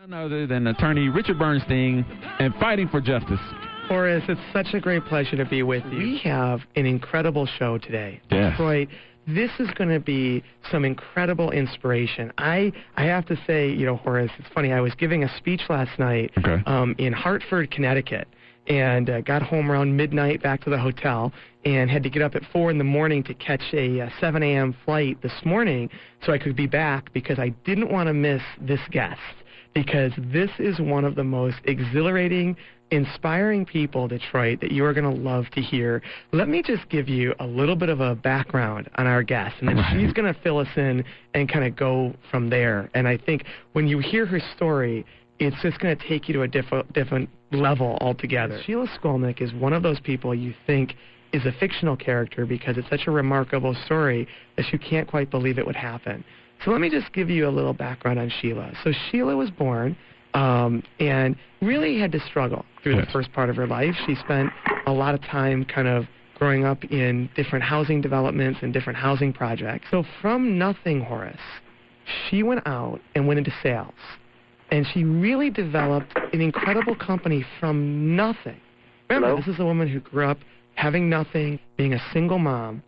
None other than attorney Richard Bernstein and Fighting for Justice. Horace, it's such a great pleasure to be with you. We have an incredible show today. Yes. Detroit, this is going to be some incredible inspiration. I have to say, Horace, it's funny, I was giving a speech last night in Hartford, Connecticut, and got home around midnight back to the hotel and had to get up at 4 in the morning to catch a 7 a.m. flight this morning so I could be back because I didn't want to miss this guest. Because this is one of the most exhilarating, inspiring people, Detroit, that you are going to love to hear. Let me just give you a little bit of a background on our guest, and then she's going to fill us in and kind of go from there. And I think when you hear her story, it's just going to take you to a different level altogether. Sheila Skolnick is one of those people you think is a fictional character because it's such a remarkable story that you can't quite believe it would happen. So let me just give you a little background on Sheila. So Sheila was born and really had to struggle through the first part of her life. She spent a lot of time kind of growing up in different housing developments and different housing projects. So from nothing, Horace, she went out and went into sales. And she really developed an incredible company from nothing. Remember, this is a woman who grew up having nothing, being a single mom,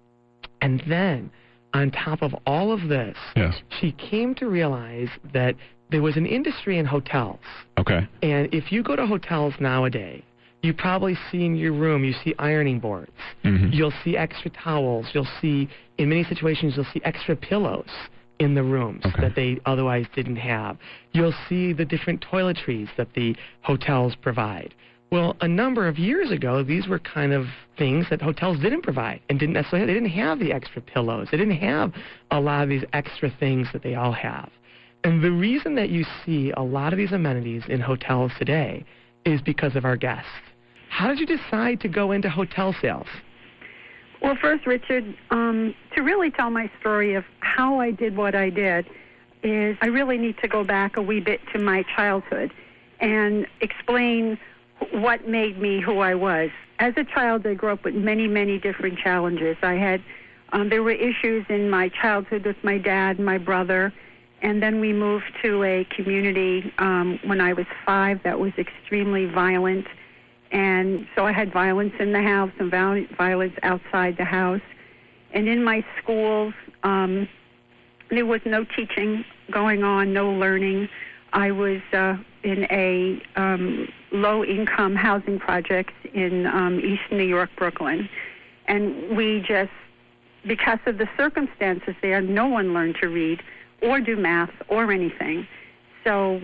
and then on top of all of this, she came to realize that there was an industry in hotels. Okay. And if you go to hotels nowadays, you probably see in your room, you see ironing boards. Mm-hmm. You'll see extra towels. You'll see, in many situations, you'll see extra pillows in the rooms that they otherwise didn't have. You'll see the different toiletries that the hotels provide. Well, a number of years ago, these were kind of things that hotels didn't provide and didn't necessarily, they didn't have the extra pillows. They didn't have a lot of these extra things that they all have. And the reason that you see a lot of these amenities in hotels today is because of our guests. How did you decide to go into hotel sales? Well, first, Richard, to really tell my story of how I did what I did is I really need to go back a wee bit to my childhood and explain what made me who I was. As a child, I grew up with many, many different challenges. I had, there were issues in my childhood with my dad and my brother, and then we moved to a community when I was 5 that was extremely violent, and so I had violence in the house and violence outside the house. And in my schools, there was no teaching going on, no learning. I was in a low-income housing projects in East New York, Brooklyn. And we just, because of the circumstances there, no one learned to read or do math or anything. So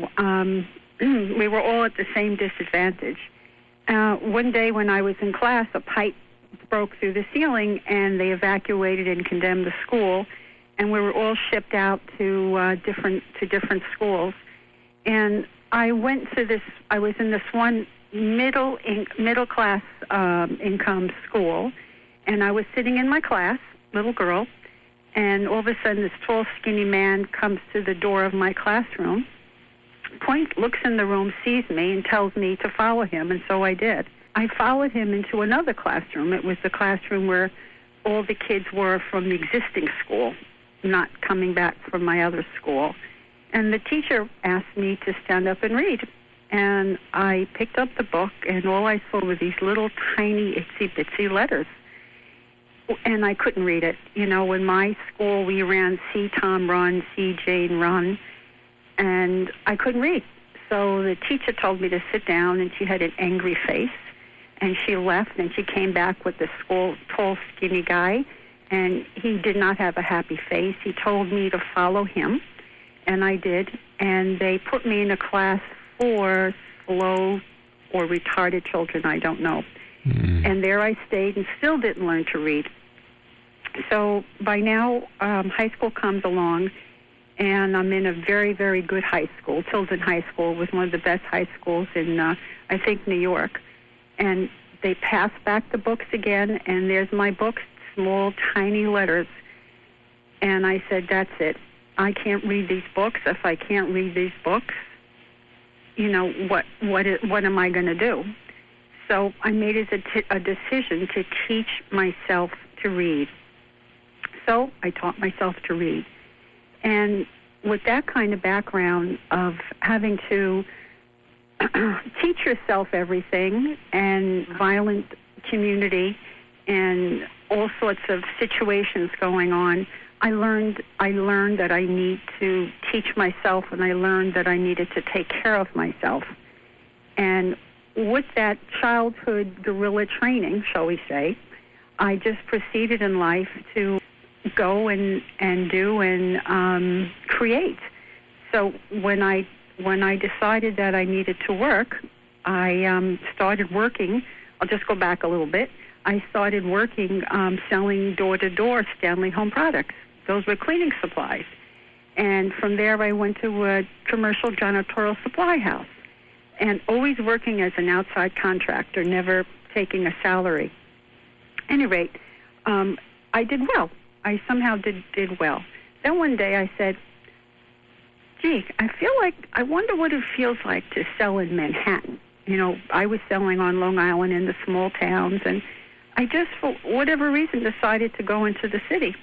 we were all at the same disadvantage. One day when I was in class, a pipe broke through the ceiling, and they evacuated and condemned the school, and we were all shipped out to different schools. And I went to this, I was in this one middle class income school, and I was sitting in my class, little girl, and all of a sudden this tall, skinny man comes to the door of my classroom, looks in the room, sees me, and tells me to follow him, and so I did. I followed him into another classroom. It was the classroom where all the kids were from the existing school, not coming back from my other school. And the teacher asked me to stand up and read. And I picked up the book, and all I saw were these little tiny itsy-bitsy letters. And I couldn't read it. You know, in my school, we ran See Tom Run, See Jane Run, and I couldn't read. So the teacher told me to sit down, and she had an angry face. And she left, and she came back with this tall, skinny guy, and he did not have a happy face. He told me to follow him. And I did, and they put me in a class for slow or retarded children, I don't know. And there I stayed and still didn't learn to read. So by now, high school comes along, and I'm in a very, very good high school. Tilden High School was one of the best high schools in, I think, New York. And they pass back the books again, and there's my books, small, tiny letters. And I said, that's it. I can't read these books. If I can't read these books, you know, what am I going to do? So I made it a decision to teach myself to read. So I taught myself to read. And with that kind of background of having to teach yourself everything and violent community and all sorts of situations going on, I learned that I need to teach myself, and I learned that I needed to take care of myself. And with that childhood guerrilla training, shall we say, I just proceeded in life to go and do and create. So when I decided that I needed to work, I started working. I'll just go back a little bit. I started working selling door-to-door Stanley Home products. Those were cleaning supplies. And from there, I went to a commercial janitorial supply house, and always working as an outside contractor, never taking a salary. At any rate, I did well. I somehow did well. Then one day I said, gee, I wonder what it feels like to sell in Manhattan. You know, I was selling on Long Island in the small towns, and I just, for whatever reason, decided to go into the city.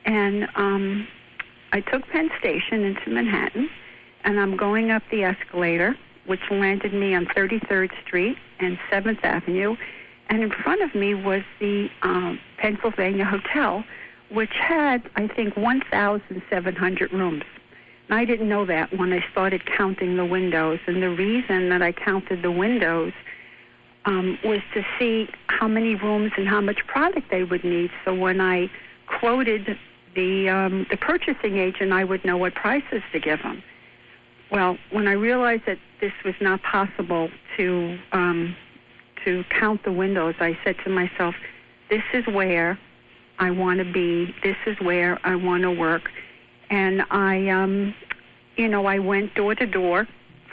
And I took Penn Station into Manhattan, and I'm going up the escalator, which landed me on 33rd Street and 7th Avenue, and in front of me was the Pennsylvania Hotel, which had, I think, 1,700 rooms. And I didn't know that when I started counting the windows. And the reason that I counted the windows was to see how many rooms and how much product they would need. So when I quoted the purchasing agent, I would know what prices to give them. Well, when I realized that this was not possible to count the windows, I said to myself, this is where I want to be. This is where I want to work. And I went door to door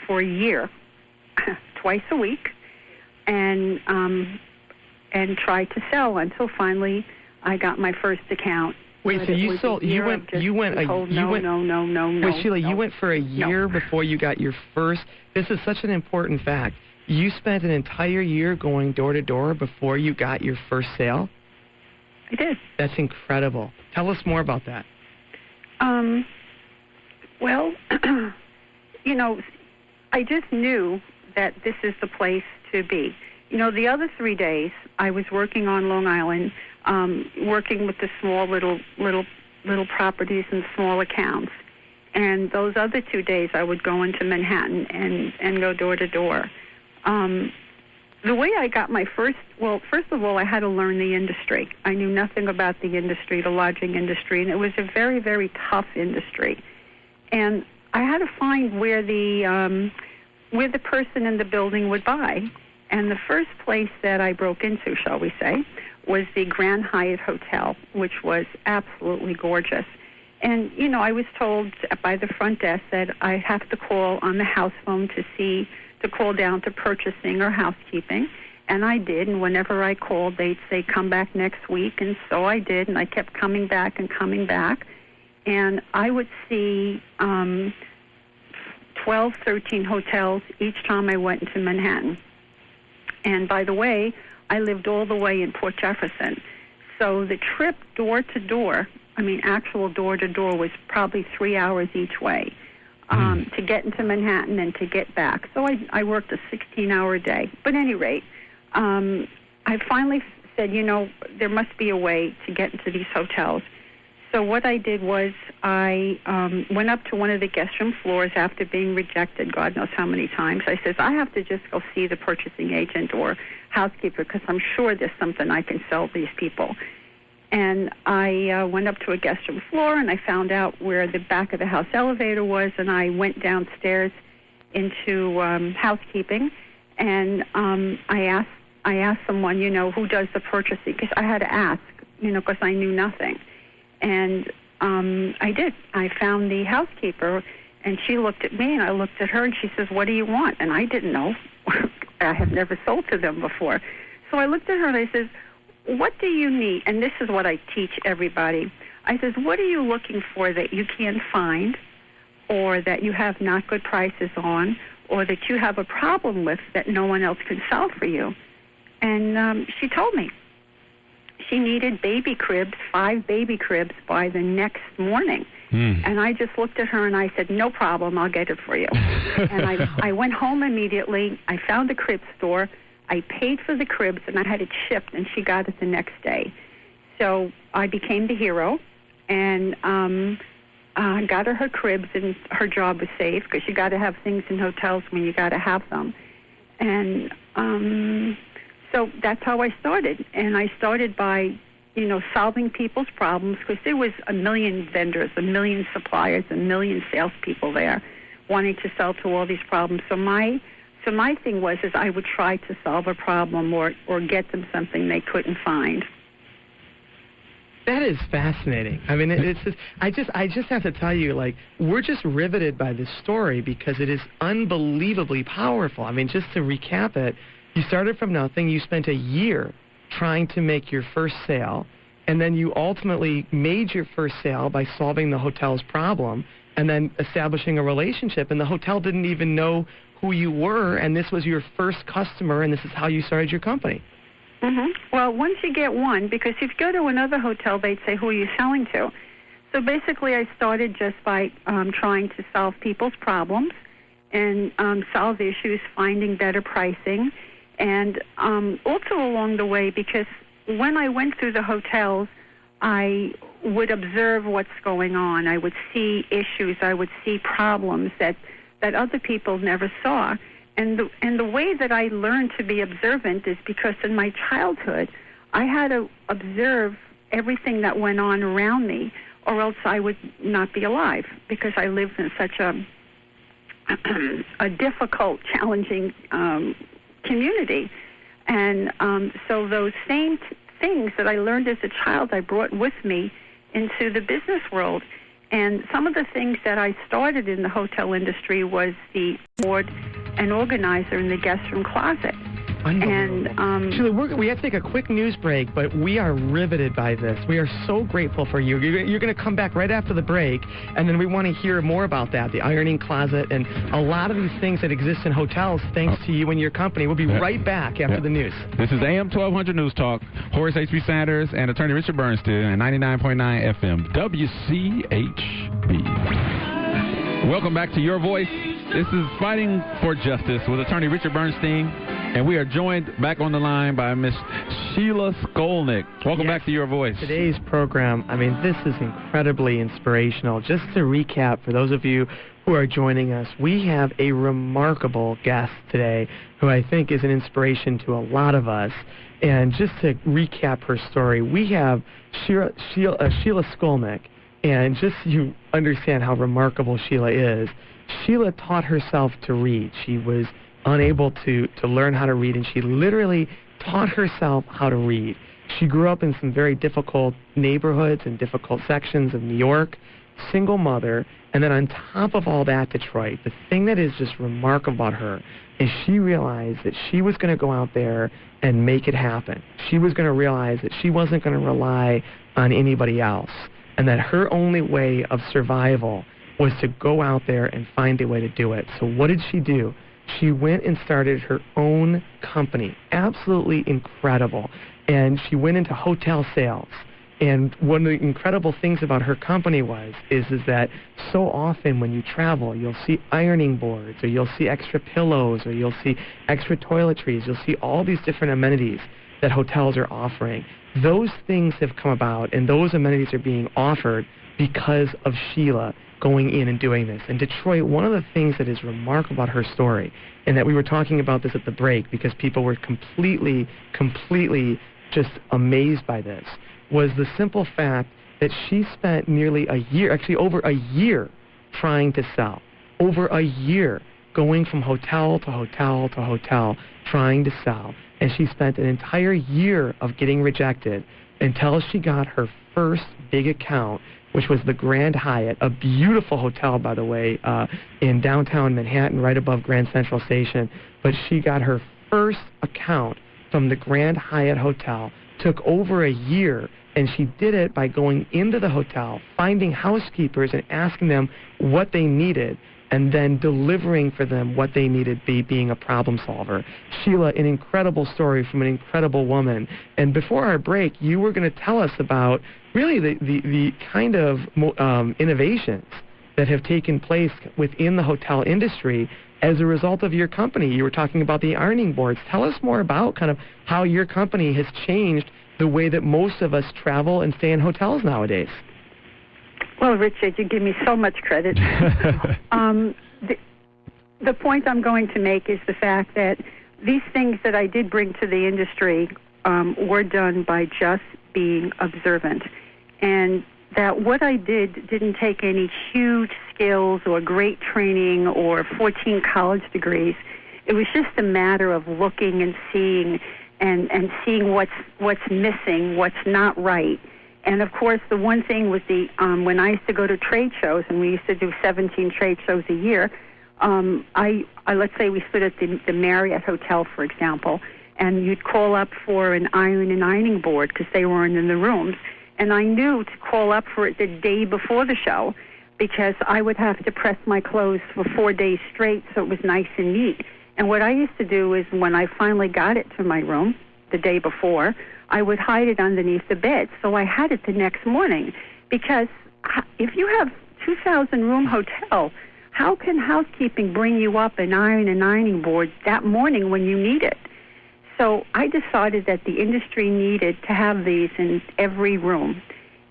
for a year, twice a week, and tried to sell until finally I got my first account. Wait, so you sold? You went. No. Wait, Sheila, you went for a year before you got your first. This is such an important fact. You spent an entire year going door to door before you got your first sale? I did. That's incredible. Tell us more about that. Well, I just knew that this is the place to be. The other 3 days I was working on Long Island, working with the small little properties and small accounts. And those other 2 days I would go into Manhattan and go door to door. The way I got my first of all, I had to learn the industry. I knew nothing about the industry, the lodging industry, and it was a very, very tough industry. And I had to find where the person in the building would buy. And the first place that I broke into, shall we say, was the Grand Hyatt Hotel, which was absolutely gorgeous. And, I was told by the front desk that I have to call on the house phone to call down to purchasing or housekeeping. And I did, and whenever I called, they'd say, come back next week. And so I did, and I kept coming back. And I would see 12, 13 hotels each time I went into Manhattan. And by the way, I lived all the way in Port Jefferson. So the trip door to door, actual door to door, was probably 3 hours each way to get into Manhattan and to get back. So I worked a 16-hour day. But at any rate, I finally said, there must be a way to get into these hotels. So what I did was I went up to one of the guest room floors after being rejected God knows how many times. I says, I have to just go see the purchasing agent or housekeeper because I'm sure there's something I can sell these people. And I went up to a guest room floor, and I found out where the back of the house elevator was, and I went downstairs into housekeeping, and I asked someone, who does the purchasing, because I had to ask, because I knew nothing. And I did. I found the housekeeper, and she looked at me, and I looked at her, and she says, what do you want? And I didn't know. I had never sold to them before. So I looked at her, and I says, what do you need? And this is what I teach everybody. I says, what are you looking for that you can't find, or that you have not good prices on, or that you have a problem with that no one else can sell for you? And she told me. She needed baby cribs, 5 baby cribs by the next morning. And I just looked at her and I said, no problem, I'll get it for you. And I went home immediately. I found the crib store. I paid for the cribs, and I had it shipped, and she got it the next day. So I became the hero, and got her cribs, and her job was safe, because you got to have things in hotels when you got to have them. And so that's how I started. And I started by, solving people's problems, because there was a million vendors, a million suppliers, a million salespeople there wanting to sell to all these problems. So my thing was I would try to solve a problem or get them something they couldn't find. That is fascinating. I mean, it's just, I just have to tell you, we're just riveted by this story because it is unbelievably powerful. I mean, just to recap it, you started from nothing. You spent a year trying to make your first sale, and then you ultimately made your first sale by solving the hotel's problem and then establishing a relationship, and the hotel didn't even know who you were, and this was your first customer, and this is how you started your company. Mm-hmm. Well, once you get one, because if you go to another hotel, they'd say, who are you selling to? So basically I started just by trying to solve people's problems and solve issues, finding better pricing. And also along the way, because when I went through the hotels, I would observe what's going on. I would see issues. I would see problems that other people never saw. And the way that I learned to be observant is because in my childhood, I had to observe everything that went on around me, or else I would not be alive, because I lived in such a difficult, challenging community. And so those same things that I learned as a child, I brought with me into the business world. And some of the things that I started in the hotel industry was the board and organizer in the guest room closet. And Sheila, we have to take a quick news break, but we are riveted by this. We are so grateful for you. You're going to come back right after the break, and then we want to hear more about that, the ironing closet, and a lot of these things that exist in hotels thanks to you and your company. We'll be right back after the news. This is AM 1200 News Talk. Horace H.B. Sanders and attorney Richard Bernstein at 99.9 FM WCHB. Welcome back to Your Voice. This is Fighting for Justice with attorney Richard Bernstein, and we are joined back on the line by Miss Sheila Skolnick. Welcome back to Your Voice. Today's program, I mean, this is incredibly inspirational. Just to recap, for those of you who are joining us, we have a remarkable guest today who I think is an inspiration to a lot of us. And just to recap her story, we have Sheila Skolnick. And just so you understand how remarkable Sheila is, Sheila taught herself to read. She was unable to learn how to read, and she literally taught herself how to read. She grew up in some very difficult neighborhoods and difficult sections of New York, single mother, and then on top of all that, Detroit. The thing that is just remarkable about her is she realized that she was going to go out there and make it happen. She was going to realize that she wasn't going to rely on anybody else, and that her only way of survival was to go out there and find a way to do it. So what did she do? She went and started her own company. Absolutely incredible. And she went into hotel sales. And one of the incredible things about her company is that so often when you travel, you'll see ironing boards, or you'll see extra pillows, or you'll see extra toiletries. You'll see all these different amenities that hotels are offering. Those things have come about, and those amenities are being offered because of Sheila going in and doing this. In Detroit, one of the things that is remarkable about her story, and that we were talking about this at the break because people were completely just amazed by this, was the simple fact that she spent nearly a year, actually over a year, trying to sell. Over a year going from hotel to hotel to hotel trying to sell. And she spent an entire year of getting rejected until she got her first big account, which was the Grand Hyatt, a beautiful hotel, by the way, in downtown Manhattan, right above Grand Central Station. But she got her first account from the Grand Hyatt Hotel. Took over a year, and she did it by going into the hotel, finding housekeepers and asking them what they needed, and then delivering for them what they needed, being a problem solver. Sheila, an incredible story from an incredible woman. And before our break, you were going to tell us about really the kind of innovations that have taken place within the hotel industry as a result of your company. You were talking about the ironing boards. Tell us more about kind of how your company has changed the way that most of us travel and stay in hotels nowadays. Well, Richard, you give me so much credit. The point I'm going to make is the fact that these things that I did bring to the industry were done by just being observant. And that what I did didn't take any huge skills or great training or 14 college degrees. It was just a matter of looking and seeing and seeing what's missing, what's not right. And, of course, the one thing was when I used to go to trade shows, and we used to do 17 trade shows a year, let's say we stood at the Marriott Hotel, for example, and you'd call up for an ironing board because they weren't in the rooms. And I knew to call up for it the day before the show because I would have to press my clothes for 4 days straight so it was nice and neat. And what I used to do is when I finally got it to my room the day before, I would hide it underneath the bed so I had it the next morning. Because if you have 2,000-room hotel, how can housekeeping bring you up an ironing board that morning when you need it? So I decided that the industry needed to have these in every room.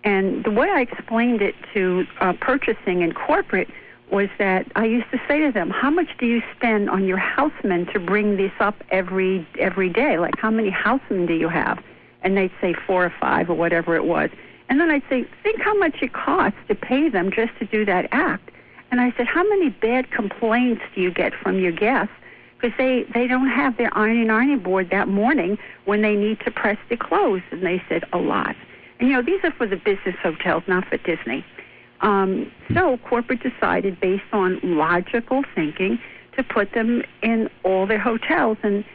And the way I explained it to purchasing and corporate was that I used to say to them, how much do you spend on your housemen to bring this up every day? Like, how many housemen do you have? And they'd say 4 or 5 or whatever it was. And then I'd say, think how much it costs to pay them just to do that act. And I said, how many bad complaints do you get from your guests? Because they don't have their ironing board that morning when they need to press their clothes. And they said, a lot. And, these are for the business hotels, not for Disney. So corporate decided, based on logical thinking, to put them in all their hotels. And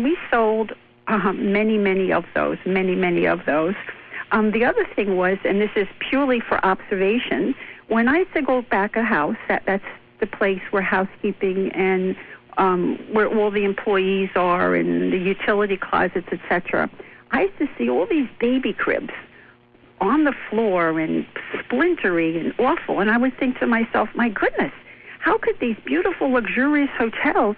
we sold many of those. The other thing was, and this is purely for observation, when I used to go back a house, that's the place where housekeeping and where all the employees are and the utility closets, etc. I used to see all these baby cribs on the floor and splintery and awful. And I would think to myself, my goodness, how could these beautiful, luxurious hotels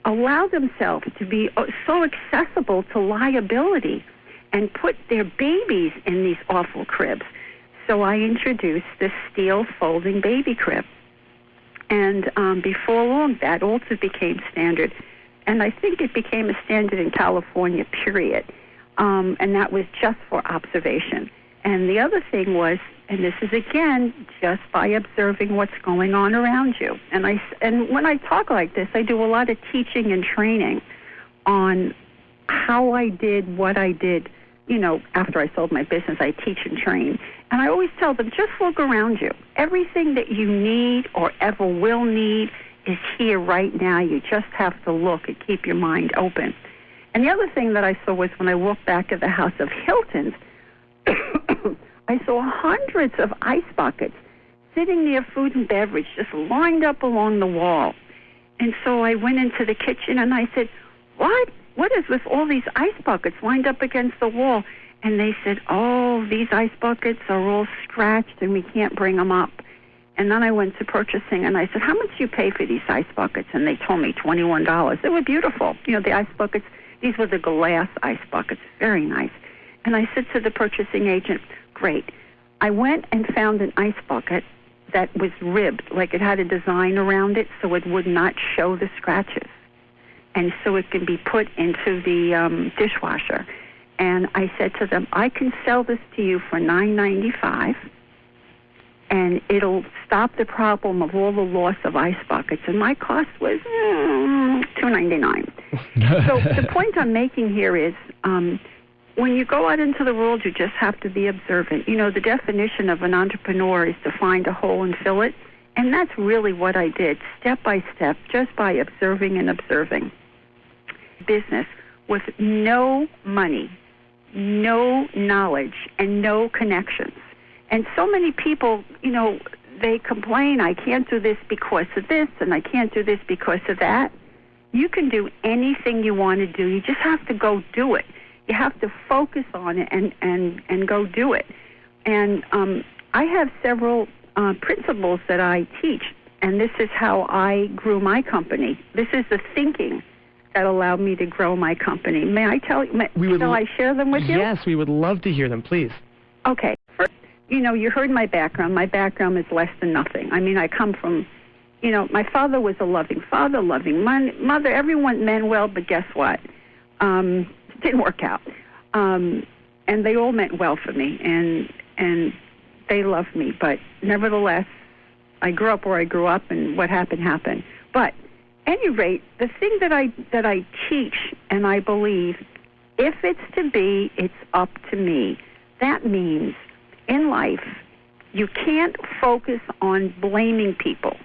allow themselves to be so accessible to liability and put their babies in these awful cribs? So I introduced this steel folding baby crib. And before long, that also became standard. And I think it became a standard in California, period. And that was just for observation. And the other thing was, and this is, again, just by observing what's going on around you. And when I talk like this, I do a lot of teaching and training on how I did what I did. After I sold my business, I teach and train. And I always tell them, just look around you. Everything that you need or ever will need is here right now. You just have to look and keep your mind open. And the other thing that I saw was when I walked back at the House of Hilton's, I saw hundreds of ice buckets sitting near food and beverage, just lined up along the wall. And so I went into the kitchen and I said, what is with all these ice buckets lined up against the wall? And they said, oh, these ice buckets are all scratched and we can't bring them up. And then I went to purchasing and I said, how much do you pay for these ice buckets? And they told me $21. They were beautiful. The ice buckets, these were the glass ice buckets, very nice. And I said to the purchasing agent, great. I went and found an ice bucket that was ribbed, like it had a design around it so it would not show the scratches. And so it can be put into the dishwasher. And I said to them, I can sell this to you for $9.95, and it'll stop the problem of all the loss of ice buckets. And my cost was $2.99. So the point I'm making here is, when you go out into the world, you just have to be observant. The definition of an entrepreneur is to find a hole and fill it. And that's really what I did, step by step, just by observing and observing. Business with no money, no knowledge, and no connections. And so many people, they complain, I can't do this because of this, and I can't do this because of that. You can do anything you want to do. You just have to go do it. You have to focus on it and go do it. And I have several principles that I teach, and this is how I grew my company. This is the thinking that allowed me to grow my company. May I tell you? Shall I share them with you? Yes, we would love to hear them, please. Okay. First, you heard my background. My background is less than nothing. I mean, I come from, my father was a loving father, loving mother. Everyone meant well, but guess what? Didn't work out. And they all meant well for me, and they loved me. But nevertheless, I grew up where I grew up, and what happened, happened. But at any rate, the thing that I teach and I believe, if it's to be, it's up to me. That means in life, you can't focus on blaming people.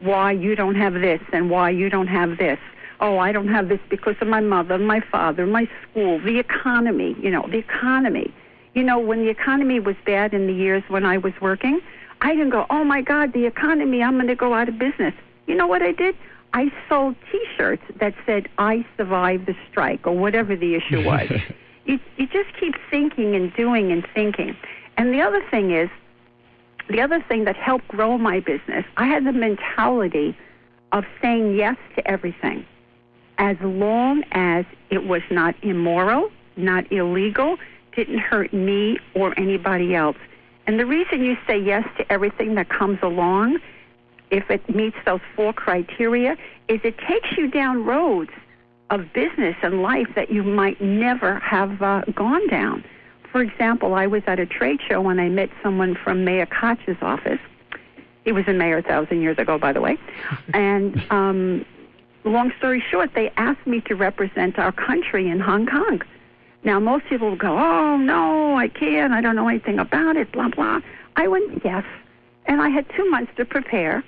Why you don't have this and why you don't have this. Oh, I don't have this because of my mother, my father, my school, the economy, the economy. When the economy was bad in the years when I was working, I didn't go, oh, my God, the economy, I'm going to go out of business. You know what I did? I sold T-shirts that said, I survived the strike, or whatever the issue was. You just keep thinking and doing and thinking. And the other thing that helped grow my business, I had the mentality of saying yes to everything, as long as it was not immoral, not illegal, didn't hurt me or anybody else. And the reason you say yes to everything that comes along, if it meets those 4 criteria, is it takes you down roads of business and life that you might never have gone down. For example, I was at a trade show when I met someone from Mayor Koch's office. He was a mayor 1,000 years ago, by the way. And long story short, they asked me to represent our country in Hong Kong. Now, most people will go, oh, no, I can't. I don't know anything about it, blah, blah. I went, yes. And I had 2 months to prepare.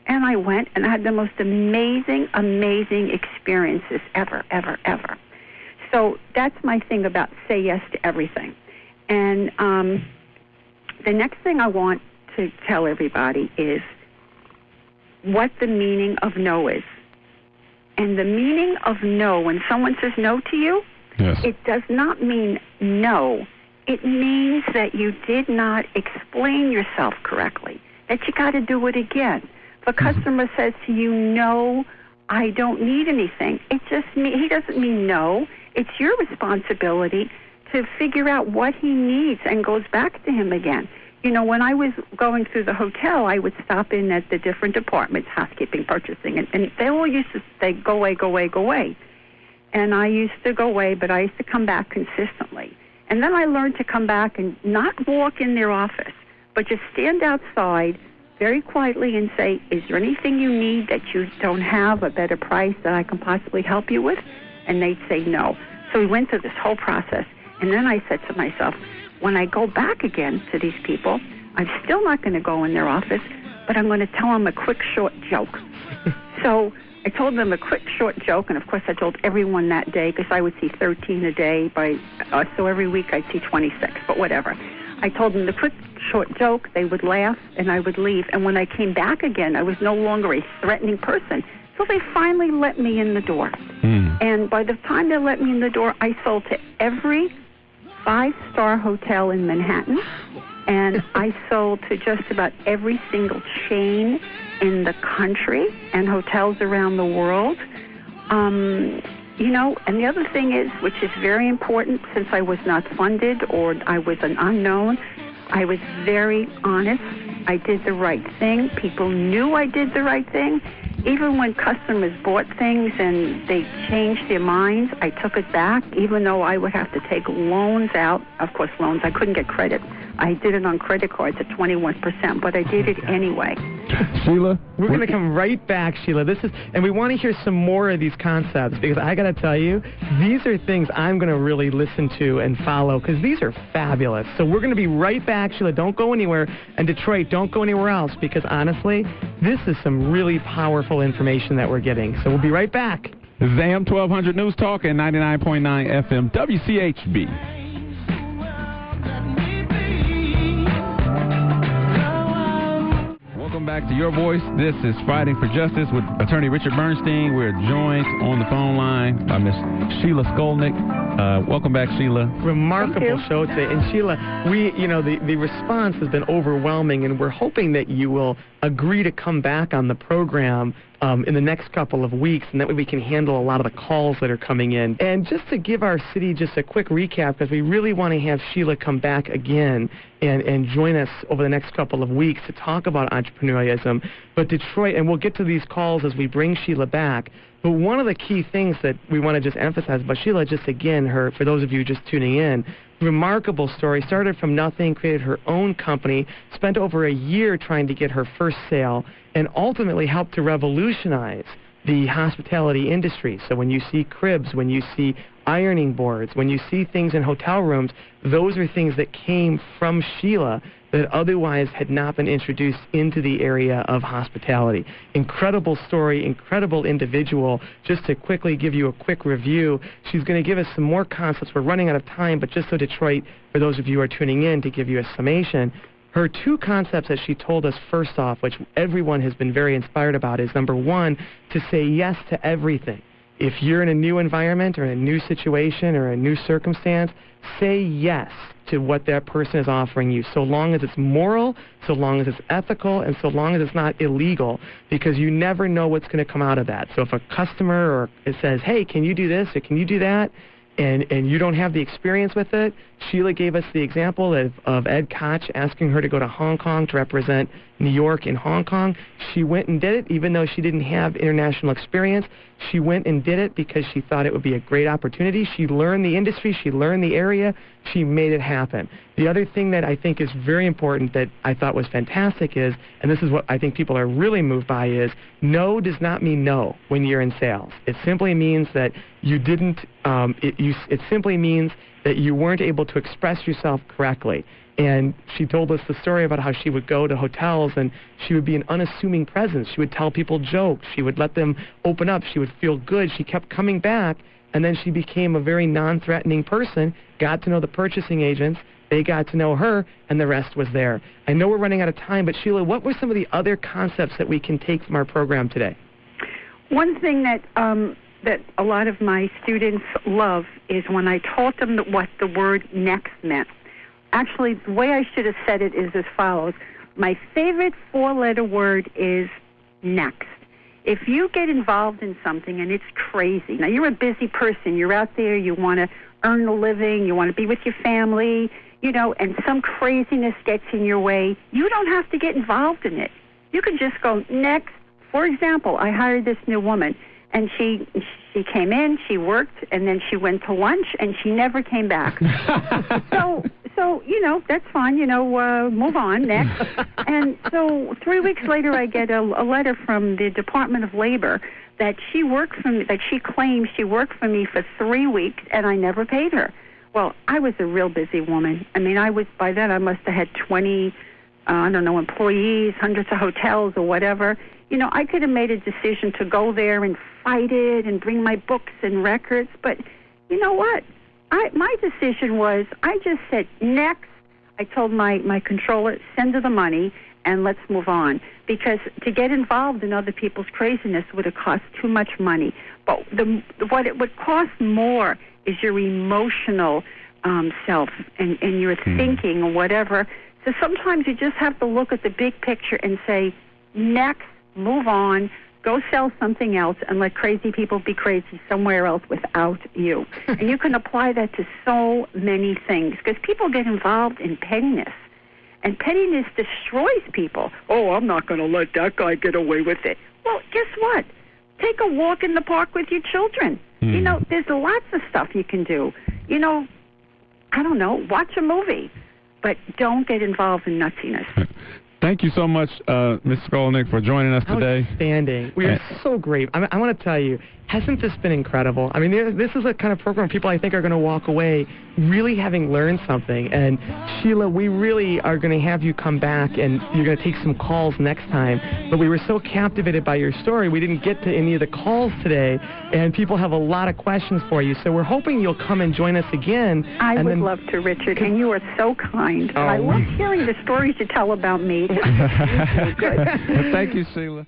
And I went, and I had the most amazing, amazing experiences ever, ever, ever. So that's my thing about say yes to everything. And the next thing I want to tell everybody is what the meaning of no is. And the meaning of no, when someone says no to you, yes, it does not mean no. It means that you did not explain yourself correctly, that you got to do it again. If a customer says to you, no, I don't need anything, he doesn't mean no. It's your responsibility to figure out what he needs and goes back to him again. When I was going through the hotel, I would stop in at the different departments, housekeeping, purchasing, and they all used to say, go away, go away, go away. And I used to go away, but I used to come back consistently. And then I learned to come back and not walk in their office, but just stand outside very quietly and say, is there anything you need that you don't have, a better price that I can possibly help you with? And they'd say no. So we went through this whole process. And then I said to myself, when I go back again to these people, I'm still not going to go in their office, but I'm going to tell them a quick, short joke. So I told them a quick, short joke, and of course I told everyone that day, because I would see 13 a day, so every week I'd see 26, but whatever. I told them the quick, short joke, they would laugh, and I would leave. And when I came back again, I was no longer a threatening person. So they finally let me in the door. And by the time they let me in the door, I sold to every 5-star hotel in Manhattan, and I sold to just about every single chain in the country and hotels around the world. And the other thing is, which is very important, since I was not funded or I was an unknown, I was very honest. I did the right thing. People knew I did the right thing. Even when customers bought things and they changed their minds, I took it back, even though I would have to take loans out. Of course, loans, I couldn't get credit. I did it on credit cards at 21%, but I did it anyway. Sheila? We're going to come right back, Sheila. And we want to hear some more of these concepts, because I got to tell you, these are things I'm going to really listen to and follow, because these are fabulous. So we're going to be right back, Sheila. Don't go anywhere. And Detroit, don't go anywhere else, because honestly, this is some really powerful information that we're getting. So we'll be right back. This is AM 1200 News Talk and 99.9 FM WCHB. to Your Voice. This is Fighting for Justice with attorney Richard Bernstein. We're joined on the phone line by Miss Sheila Skolnick. Welcome back, Sheila. Remarkable show today. And Sheila, the response has been overwhelming, and we're hoping that you will agree to come back on the program in the next couple of weeks, and that way we can handle a lot of the calls that are coming in. And just to give our city just a quick recap, because we really want to have Sheila come back again and join us over the next couple of weeks to talk about entrepreneurialism. But Detroit, and we'll get to these calls as we bring Sheila back, but one of the key things that we want to just emphasize about Sheila, just again, for those of you just tuning in, remarkable story, started from nothing, created her own company, spent over a year trying to get her first sale, and ultimately helped to revolutionize the hospitality industry. So when you see cribs, when you see ironing boards, when you see things in hotel rooms, those are things that came from Sheila that otherwise had not been introduced into the area of hospitality. Incredible story, incredible individual. Just to quickly give you a quick review, she's going to give us some more concepts. We're running out of time, but just so Detroit, for those of you who are tuning in, to give you a summation, her two concepts that she told us first off, which everyone has been very inspired about, is number one, to say yes to everything. If you're in a new environment or in a new situation or a new circumstance, say yes to what that person is offering you, so long as it's moral, so long as it's ethical, and so long as it's not illegal, because you never know what's going to come out of that. So if a customer or it says, hey, can you do this or can you do that, and you don't have the experience with it, Sheila gave us the example of Ed Koch asking her to go to Hong Kong to represent New York in Hong Kong. She went and did it, even though she didn't have international experience. She went and did it because she thought it would be a great opportunity. She learned the industry. She learned the area. She made it happen. The other thing that I think is very important that I thought was fantastic is, and this is what I think people are really moved by, is no does not mean no when you're in sales. It simply means that you didn't, it simply means that you weren't able to express yourself correctly. And she told us the story about how she would go to hotels and she would be an unassuming presence. She would tell people jokes. She would let them open up. She would feel good. She kept coming back, and then she became a very non-threatening person, got to know the purchasing agents. They got to know her, and the rest was there. I know we're running out of time, but Sheila, what were some of the other concepts that we can take from our program today? One thing that a lot of my students love is when I taught them what the word next meant. Actually, the way I should have said it is as follows. My favorite four-letter word is next. If you get involved in something and it's crazy, now you're a busy person, you're out there, you want to earn a living, you want to be with your family, and some craziness gets in your way, you don't have to get involved in it. You can just go next. For example, I hired this new woman, and she came in, she worked, and then she went to lunch, and she never came back. So that's fine, move on, next. And so 3 weeks later, I get a letter from the Department of Labor that she claims she worked for me for 3 weeks, and I never paid her. Well, I was a real busy woman. I mean, by then I must have had 20, employees, hundreds of hotels or whatever. I could have made a decision to go there and fight it and bring my books and records, but you know what? My decision was, I just said, next. I told my controller, send her the money and let's move on. Because to get involved in other people's craziness would have cost too much money. But what it would cost more is your emotional self and your thinking or whatever. So sometimes you just have to look at the big picture and say, next, move on, go sell something else, and let crazy people be crazy somewhere else without you. And you can apply that to so many things, because people get involved in pettiness, and pettiness destroys people. Oh, I'm not going to let that guy get away with it. Well, guess what? Take a walk in the park with your children. There's lots of stuff you can do. I don't know, watch a movie, but don't get involved in nuttiness. Thank you so much, Ms. Skolnick, for joining us today. Outstanding. We are so great. I want to tell you, hasn't this been incredible? I mean, this is a kind of program people I think are going to walk away really having learned something. And Sheila, we really are going to have you come back, and you're going to take some calls next time. But we were so captivated by your story, we didn't get to any of the calls today, and people have a lot of questions for you. So we're hoping you'll come and join us again. I would love to, Richard, and you are so kind. I love hearing the stories you tell about me. Good. Well, thank you, Sheila.